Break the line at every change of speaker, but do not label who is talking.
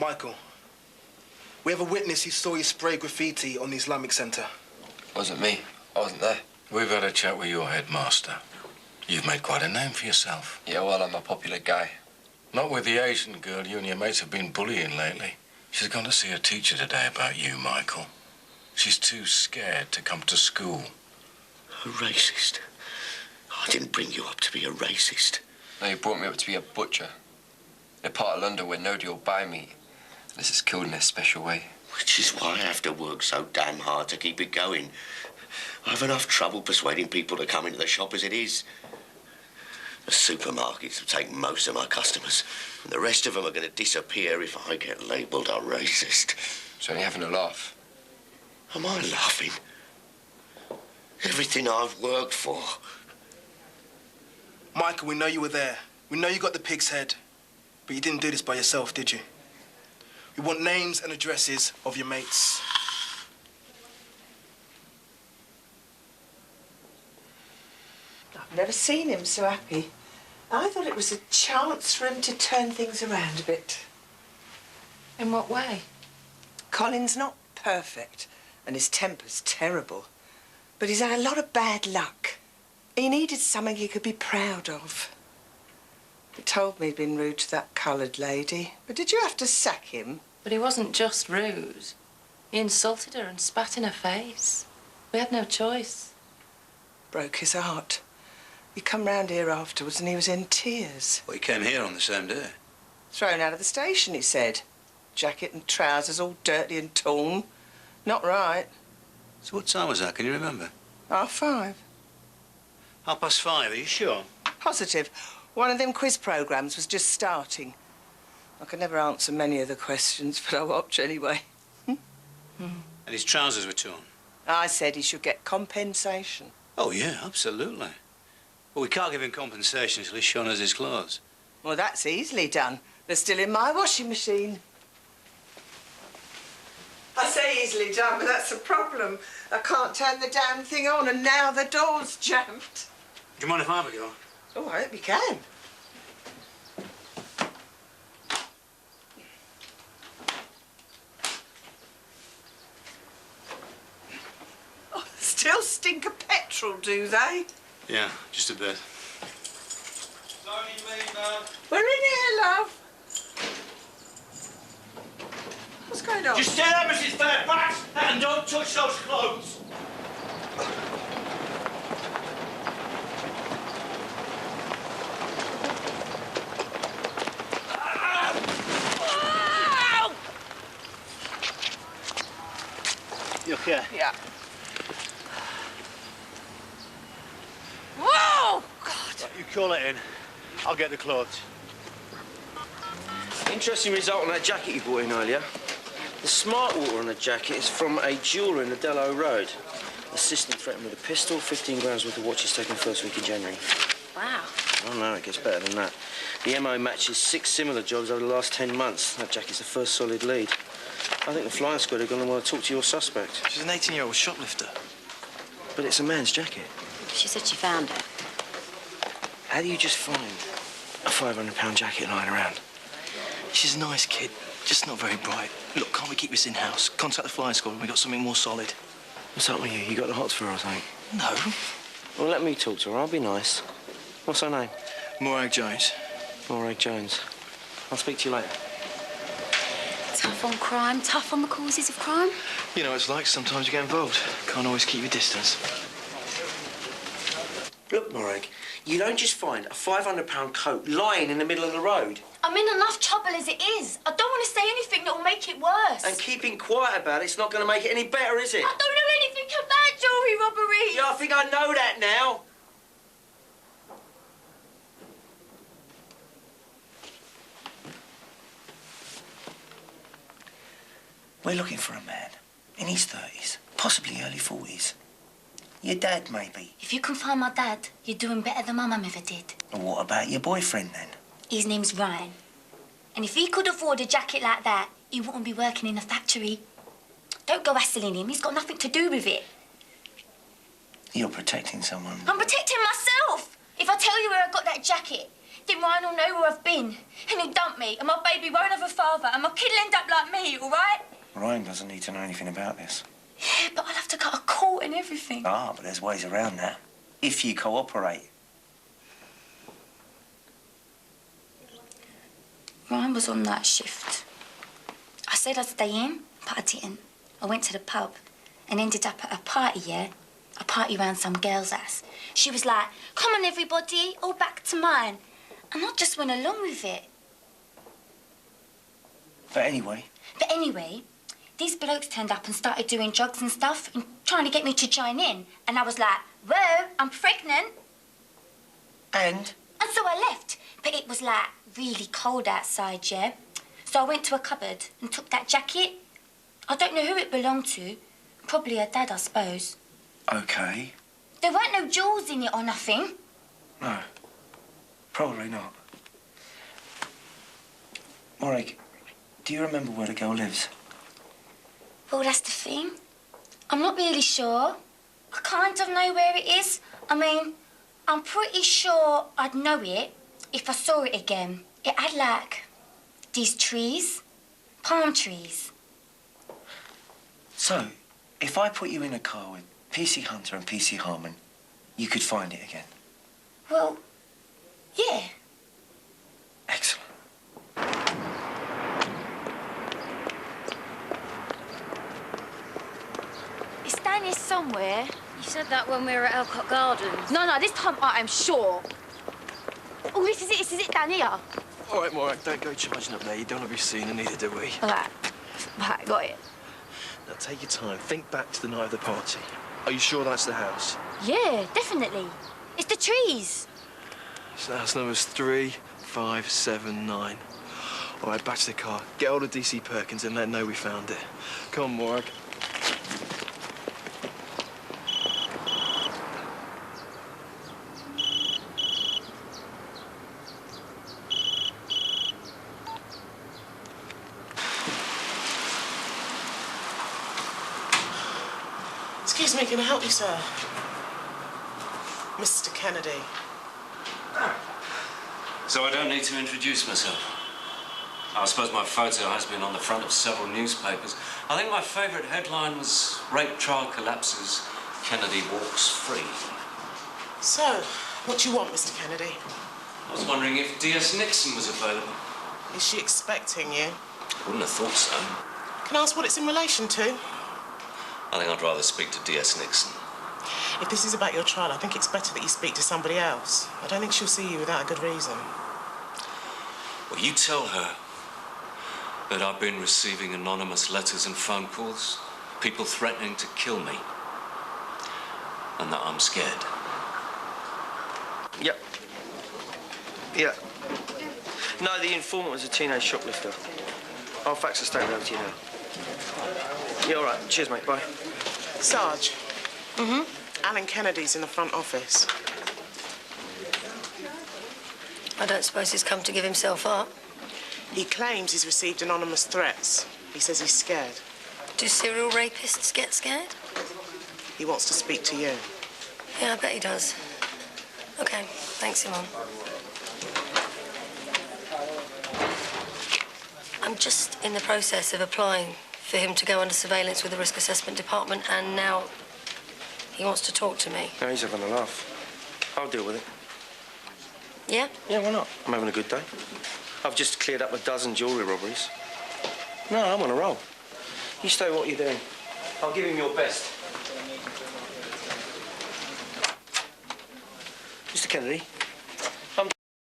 Michael, we have a witness who saw you spray graffiti on the Islamic Centre.
Wasn't me. I wasn't there.
We've had a chat with your headmaster. You've made quite a name for yourself.
Yeah, well, I'm a popular guy.
Not with the Asian girl you and your mates have been bullying lately. She's gone to see her teacher today about you, Michael. She's too scared to come to school.
A racist? I didn't bring you up to be a racist.
No, you brought me up to be a butcher. In a part of London where nobody will buy meat. This is killed in a special way.
Which is why I have to work so damn hard to keep it going. I have enough trouble persuading people to come into the shop as it is. The supermarkets will take most of my customers, and the rest of them are going to disappear if I get labelled a racist.
So only having a laugh.
Am I laughing? Everything I've worked for.
Michael, we know you were there. We know you got the pig's head. But you didn't do this by yourself, did you? We want names and addresses of your mates.
I've never seen him so happy. I thought it was a chance for him to turn things around a bit.
In what way?
Colin's not perfect, and his temper's terrible. But he's had a lot of bad luck. He needed something he could be proud of. He told me he'd been rude to that coloured lady. But did you have to sack him?
But he wasn't just rude. He insulted her and spat in her face. We had no choice.
Broke his heart. He come round here afterwards and he was in tears.
Well, he came here on the same day.
Thrown out of the station, he said. Jacket and trousers all dirty and torn. Not right.
So what time was that? Can you remember?
5:30.
5:30, are you sure?
Positive. One of them quiz programmes was just starting. I could never answer many of the questions, but I watch anyway.
And his trousers were torn?
I said he should get compensation.
Oh, yeah, absolutely. But we can't give him compensation until he's shown us his clothes.
Well, that's easily done. They're still in my washing machine. I say easily done, but that's the problem. I can't turn the damn thing on, and now the door's jammed.
Do you mind if I have a go?
Oh, I hope you can. Oh, still stink of petrol, do they?
Yeah, just a bit.
It's only me, man.
We're in here, love. What's going on?
Just stand up, Mrs. Fairfax, and don't touch those clothes.
You okay?
Yeah.
Whoa! God!
Right, you call it in. I'll get the clothes.
Interesting result on that jacket you brought in earlier. The smart water on the jacket is from a jeweller in the Dello Road. Assistant threatened with a pistol, 15 grams worth of watches taken first week in January.
Wow.
Oh, no, it gets better than that. The MO matches 6 similar jobs over the last 10 months. That jacket's the first solid lead. I think the flying squad are going to want to talk to your suspect.
She's an 18-year-old shoplifter.
But it's a man's jacket.
She said she found it.
How do you just find a £500 jacket lying around?
She's a nice kid, just not very bright. Look, can't we keep this in-house? Contact the flying squad when we got something more solid.
What's up with you? You got the hots for her, I think.
No.
Well, let me talk to her. I'll be nice. What's her name?
Morag Jones.
Morag Jones. I'll speak to you later.
Tough on crime, tough on the causes of crime.
You know what it's like, sometimes you get involved. Can't always keep your distance.
Look, Morag, you don't just find a £500 coat lying in the middle of the road.
I'm in enough trouble as it is. I don't want to say anything that will make it worse.
And keeping quiet about it's not going to make it any better, is it?
I don't know anything about jewellery robbery.
Yeah, I think I know that now.
We're looking for a man in his 30s, possibly early 40s. Your dad, maybe.
If you can find my dad, you're doing better than my mum ever did.
And what about your boyfriend, then?
His name's Ryan. And if he could afford a jacket like that, he wouldn't be working in a factory. Don't go hassling him. He's got nothing to do with it.
You're protecting someone.
I'm protecting myself. If I tell you where I got that jacket, Then Ryan will know where I've been. And he'll dump me, and my baby won't have a father, and my kid will end up like me, all right?
Ryan doesn't need to know anything about this.
Yeah, but I'll have to go to court and everything.
Ah, but there's ways around that. If you cooperate.
Ryan was on night shift. I said I'd stay in, but I didn't. I went to the pub and ended up at a party, yeah? A party round some girl's house. She was like, come on, everybody, all back to mine. And I just went along with it.
But anyway,
these blokes turned up and started doing drugs and stuff and trying to get me to join in. And I was like, whoa, I'm pregnant.
And
so I left. But it was like really cold outside, yeah? So I went to a cupboard and took that jacket. I don't know who it belonged to. Probably her dad, I suppose.
okay.
There weren't no jewels in it or nothing.
No, probably not. Morag, do you remember where the girl lives?
Well, that's the thing. I'm not really sure. I kind of know where it is. I mean, I'm pretty sure I'd know it if I saw it again. It had, like, these trees. Palm trees.
So, if I put you in a car with PC Hunter and PC Harmon, you could find it again?
Well, yeah.
Excellent.
It's down here somewhere.
You said that when we were at Elcott Gardens.
No, this time I am sure. Oh, this is it down here.
All right, Morag, don't go charging up there. You don't want to be seen, and neither do we.
All right. Right, got it.
Now, take your time. Think back to the night of the party. Are you sure that's the house?
Yeah, definitely. It's the trees.
So house numbers 3, 5, 7, 9. All right, back to the car. Get hold of DC Perkins and let him know we found it. Come on, Morag.
Excuse me, can I help you, sir? Mr. Kennedy.
So I don't need to introduce myself. I suppose my photo has been on the front of several newspapers. I think my favourite headline was Rape Trial Collapses, Kennedy Walks Free.
So, what do you want, Mr. Kennedy?
I was wondering if DS Nixon was available.
Is she expecting you?
Wouldn't have thought so.
Can I ask what it's in relation to?
I think I'd rather speak to DS Nixon.
If this is about your trial, I think it's better that you speak to somebody else. I don't think she'll see you without a good reason.
Well, you tell her that I've been receiving anonymous letters and phone calls, people threatening to kill me, and that I'm scared.
Yep. Yeah. No, the informant was a teenage shoplifter. I'll fax the statement over to you now. Yeah, all right. Cheers, mate. Bye.
Sarge. Alan Kennedy's in the front office.
I don't suppose he's come to give himself up.
He claims he's received anonymous threats. He says he's scared.
Do serial rapists get scared?
He wants to speak to you.
Yeah, I bet he does. OK, thanks, Simon. I'm just in the process of applying for him to go under surveillance with the Risk Assessment Department, and now he wants to talk to me.
No, he's having a laugh. I'll deal with it.
Yeah?
Yeah, why not? I'm having a good day. I've just cleared up a dozen jewellery robberies. No, I'm on a roll. You stay what you're doing. I'll give him your best. Mr. Kennedy,